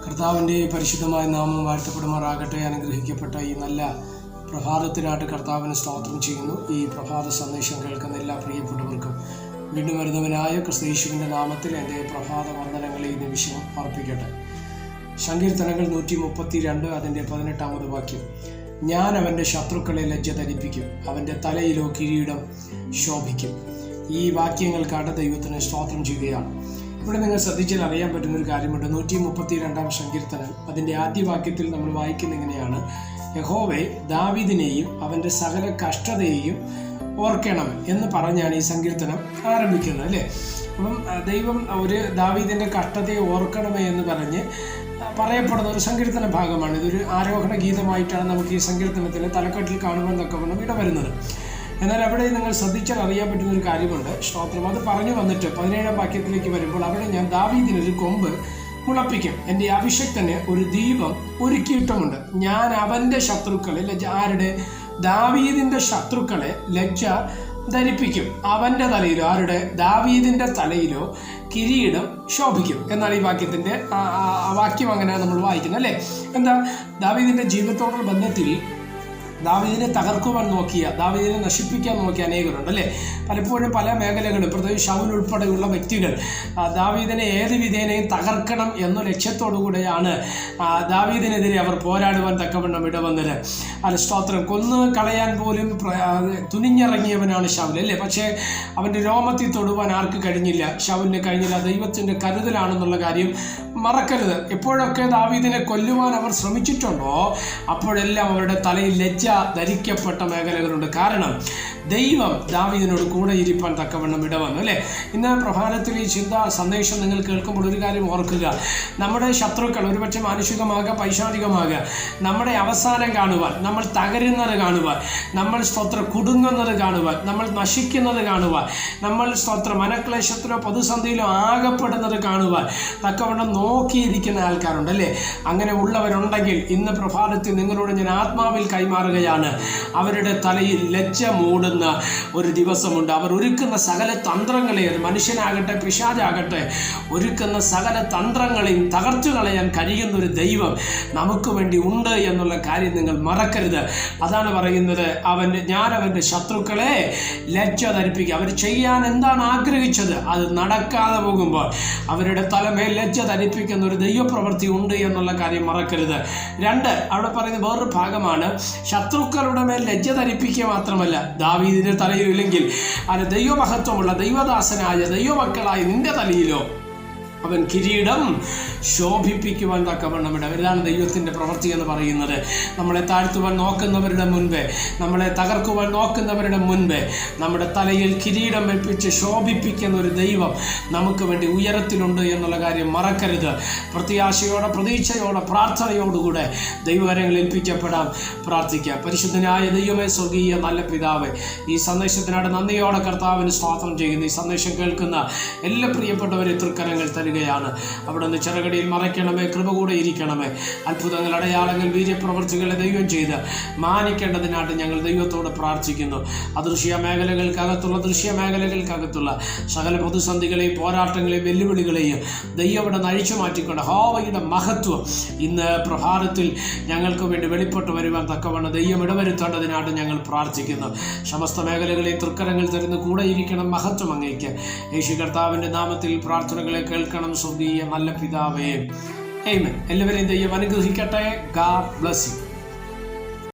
കർത്താവിൻ്റെ പരിശുദ്ധമായ നാമം വാഴ്ത്തപ്പെടുമാറാകട്ടെ. അനുഗ്രഹിക്കപ്പെട്ട ഈ നല്ല പ്രഭാതത്തിനായിട്ട് കർത്താവിന് സ്തോത്രം ചെയ്യുന്നു. ഈ പ്രഭാത സന്ദേശം കേൾക്കുന്ന എല്ലാ പ്രിയപ്പെട്ടവർക്കും വീണ്ടും വരുന്നവനായ ക്രിസ്തയേശുവിൻ്റെ നാമത്തിൽ എൻ്റെ പ്രഭാത വന്ദനങ്ങളെ ഈ നിമിഷം അർപ്പിക്കട്ടെ. സങ്കീർത്തനങ്ങൾ 132 അതിൻ്റെ 18-ാമത് വാക്യം. ഞാൻ അവൻ്റെ ശത്രുക്കളെ ലജ്ജ ധരിപ്പിക്കും, അവൻ്റെ തലയിലോ കിരീടം ശോഭിക്കും. ഈ വാക്യങ്ങൾക്കാണ് ദൈവത്തിന് സ്തോത്രം ചെയ്യുകയാണ്. ഇവിടെ നിങ്ങൾ ശ്രദ്ധിച്ചാൽ അറിയാൻ പറ്റുന്നൊരു കാര്യമുണ്ട്. 132-ാം സങ്കീർത്തനം അതിൻ്റെ ആദ്യ വാക്യത്തിൽ നമ്മൾ വായിക്കുന്ന ഇങ്ങനെയാണ്: യഹോവേ, ദാവീദിനെയും അവൻ്റെ സകല കഷ്ടതയെയും ഓർക്കണം എന്ന് പറഞ്ഞാണ് ഈ സങ്കീർത്തനം ആരംഭിക്കുന്നത്, അല്ലേ? അപ്പം ദൈവം ഒരു ദാവീദിൻ്റെ കഷ്ടതയെ ഓർക്കണമേ എന്ന് പറഞ്ഞ് പറയപ്പെടുന്ന ഒരു സങ്കീർത്തന ഭാഗമാണ്. ഇതൊരു ആരോഹണ ഗീതമായിട്ടാണ് നമുക്ക് ഈ സങ്കീർത്തനത്തിലെ തലക്കെട്ടിൽ കാണുവാൻ തക്കവണ്ണം ഇടവരുന്നത്. എന്നാൽ അവിടെ നിങ്ങൾ ശ്രദ്ധിച്ചാൽ അറിയാൻ പറ്റുന്ന ഒരു കാര്യമുണ്ട്. സ്തോത്രം. അത് പറഞ്ഞു വന്നിട്ട് 17-ാം വാക്യത്തിലേക്ക് വരുമ്പോൾ അവിടെ ഞാൻ ദാവീദിനൊരു കൊമ്പ് മുളപ്പിക്കും, എൻ്റെ അഭിഷക്തന് ഒരു ദീപം ഒരുക്കിയിട്ടുമുണ്ട്. ഞാൻ അവൻ്റെ ശത്രുക്കളെ ആരുടെ? ദാവീദിൻ്റെ ശത്രുക്കളെ ലജ്ജ ധരിപ്പിക്കും. അവൻ്റെ തലയിലോ, ആരുടെ? ദാവീദിൻ്റെ തലയിലോ കിരീടം ശോഭിക്കും എന്നാണ് ഈ വാക്യത്തിൻ്റെ വാക്യം. അങ്ങനെ നമ്മൾ വായിക്കുന്നത്, അല്ലേ? എന്താ? ദാവീദിൻ്റെ ജീവിതത്തോടുള്ള ബന്ധത്തിൽ ദാവീദിനെ തകർക്കുവാൻ നോക്കിയ, ദാവീദിനെ നശിപ്പിക്കാൻ നോക്കിയ അനേകരുണ്ട്, അല്ലേ? പലപ്പോഴും പല മേഖലകളും, പ്രത്യേകിച്ച് ശൗൽ ഉൾപ്പെടെയുള്ള വ്യക്തികൾ ദാവീദിനെ ഏത് വിധേനയും തകർക്കണം എന്ന ലക്ഷ്യത്തോടു കൂടെയാണ് ദാവീദിനെതിരെ അവർ പോരാടുവാൻ തക്കവണ്ണം ഇടവന്നത്. സ്തോത്രം. കൊന്നു കളയാൻ പോലും തുനിഞ്ഞിറങ്ങിയവനാണ് ശൗൽ, അല്ലേ? പക്ഷേ അവൻ്റെ രോമത്തിൽ തൊടുവാൻ ആർക്ക് കഴിഞ്ഞില്ല? ശൗലിന് കഴിഞ്ഞില്ല. ദൈവത്തിൻ്റെ കരുതലാണെന്നുള്ള കാര്യം മറക്കരുത്. എപ്പോഴൊക്കെ ദാവീദിനെ കൊല്ലുവാൻ അവർ ശ്രമിച്ചിട്ടുണ്ടോ അപ്പോഴെല്ലാം അവരുടെ തലയിൽ ലജ്ജ ധരിക്കപ്പെട്ട മേഖലകളുണ്ട്. കാരണം ദൈവം ദാവീദിനോട് കൂടെ ഇരിപ്പാൻ തക്കവണ്ണം ഇടവന്നു, അല്ലേ? ഇന്ന് പ്രഭാതത്തിൽ ഈ സന്ദേശം നിങ്ങൾ കേൾക്കുമ്പോൾ ഒരു കാര്യം ഓർക്കുക. നമ്മുടെ ശത്രുക്കൾ ഒരുപക്ഷെ മാനുഷികമാകുക, പൈശാചികമാകുക, നമ്മുടെ അവസാനം കാണുവാൻ, നമ്മൾ തകരുന്നത് കാണുവാൻ, നമ്മൾ സ്തോത്രം കുടുങ്ങുന്നത് കാണുവാൻ, നമ്മൾ നശിക്കുന്നത് കാണുവാൻ, നമ്മൾ സ്തോത്രം മനക്ലേശത്തിലോ പ്രതിസന്ധിയിലോ ആകപ്പെടുന്നത് കാണുവാൻ തക്കവണ്ണം നോക്കിയിരിക്കുന്ന ആൾക്കാരുണ്ട്, അല്ലേ? അങ്ങനെ ഉള്ളവരുണ്ടെങ്കിൽ ഇന്ന് പ്രഭാതത്തിൽ നിങ്ങളോട് ഞാൻ ആത്മാവിൽ കൈമാറുകയാണ്. അവരുടെ തലയിൽ ലജ്ജ മൂടുന്ന ഒരു ദിവസമുണ്ട്. അവർ ഒരുക്കുന്ന സകല തന്ത്രങ്ങളെ, മനുഷ്യനാകട്ടെ പിശാചാകട്ടെ, ഒരുക്കുന്ന സകല തന്ത്രങ്ങളെയും തകർത്തു കളയാൻ കഴിയുന്ന ഒരു ദൈവം നമുക്ക് വേണ്ടി ഉണ്ട് എന്നുള്ള കാര്യം നിങ്ങൾ മറക്കരുത്. അതാണ് പറയുന്നത്, ഞാൻ അവൻ്റെ ശത്രുക്കളെ ലജ്ജ ധരിപ്പിക്കുക. അവർ ചെയ്യാൻ എന്താണ് ആഗ്രഹിച്ചത് അത് നടക്കാതെ പോകുമ്പോൾ അവരുടെ തലമേൽ ലജ്ജ ധരിപ്പിക്കുന്ന ഒരു ദൈവപ്രവൃത്തി ഉണ്ട് എന്നുള്ള കാര്യം മറക്കരുത്. 2, അവിടെ പറയുന്ന വേറൊരു ഭാഗമാണ്, ശത്രുക്കളുടെ മേൽ ലജ്ജ ധരിപ്പിക്കുക മാത്രമല്ല, ദാവീദിന്റെ തലയിലില്ലെങ്കിൽ അത് ദൈവമഹത്വമുള്ള ദൈവദാസനായ ദൈവമക്കളായ നിന്റെ തലയിലോ അവൻ കിരീടം ശോഭിപ്പിക്കുവാൻ തക്കവണ്ണം ഇടം. ഇതാണ് ദൈവത്തിൻ്റെ പ്രവൃത്തി എന്ന് പറയുന്നത്. നമ്മളെ താഴ്ത്തുവാൻ നോക്കുന്നവരുടെ മുൻപേ, നമ്മളെ തകർക്കുവാൻ നോക്കുന്നവരുടെ മുൻപേ നമ്മുടെ തലയിൽ കിരീടം വെപ്പിച്ച് ശോഭിപ്പിക്കുന്ന ഒരു ദൈവം നമുക്ക് വേണ്ടി ഉയരത്തിലുണ്ട് എന്നുള്ള കാര്യം മറക്കരുത്. പ്രത്യാശയോടെ, പ്രതീക്ഷയോടെ, പ്രാർത്ഥനയോടുകൂടെ ദൈവകരങ്ങളിൽ ഏൽപ്പിക്കപ്പെടാം, പ്രാർത്ഥിക്കാം. പരിശുദ്ധനായ ദൈവമേ, സ്വർഗീയ നല്ല പിതാവേ, ഈ സന്ദേശത്തിനായിട്ട് നന്ദിയോടെ കർത്താവിന് സ്തോത്രം ചെയ്യുന്നു. ഈ സന്ദേശം കേൾക്കുന്ന എല്ലാ പ്രിയപ്പെട്ടവരെ തൃക്കരങ്ങൾ തരികയാണ്. അവിടെ നിന്ന് ചിറകടിയിൽ മറയ്ക്കണമേ, കൃപ കൂടെ ഇരിക്കണമേ. അത്ഭുതങ്ങൾ, അടയാളങ്ങൾ, വീര്യപ്രവൃത്തികളെ ദൈവം ചെയ്ത് മാനിക്കേണ്ടതിനായിട്ട് ഞങ്ങൾ ദൈവത്തോട് പ്രാർത്ഥിക്കുന്നു. അദൃശ്യ മേഖലകൾക്കകത്തുള്ള, ദൃശ്യ മേഖലകൾക്കകത്തുള്ള സകല പ്രതിസന്ധികളെയും പോരാട്ടങ്ങളെയും വെല്ലുവിളികളെയും ദൈവം ഇവിടെ നഴിച്ചു മാറ്റിക്കൊണ്ട് യഹോവയുടെ മഹത്വം ഇന്ന് പ്രഭാതത്തിൽ ഞങ്ങൾക്ക് വേണ്ടി വെളിപ്പെട്ട് വരുവാൻ തക്കവണ്ണം ദൈവം ഇടവരുത്തേണ്ടതിനായിട്ട് ഞങ്ങൾ പ്രാർത്ഥിക്കുന്നു. സമസ്ത മേഖലകളെയും തൃക്കരങ്ങൾ തരുന്ന കൂടെ ഇരിക്കണം. മഹത്വം അങ്ങേക്ക്. യേശു കർത്താവിൻ്റെ നാമത്തിൽ പ്രാർത്ഥനകളെ കേൾക്കണം. സ്വർഗീയ നല്ല പിതാവേ, ആമേൻ. എല്ലാവരെയും ദൈവം അനുഗ്രഹിക്കട്ടെ. God bless you.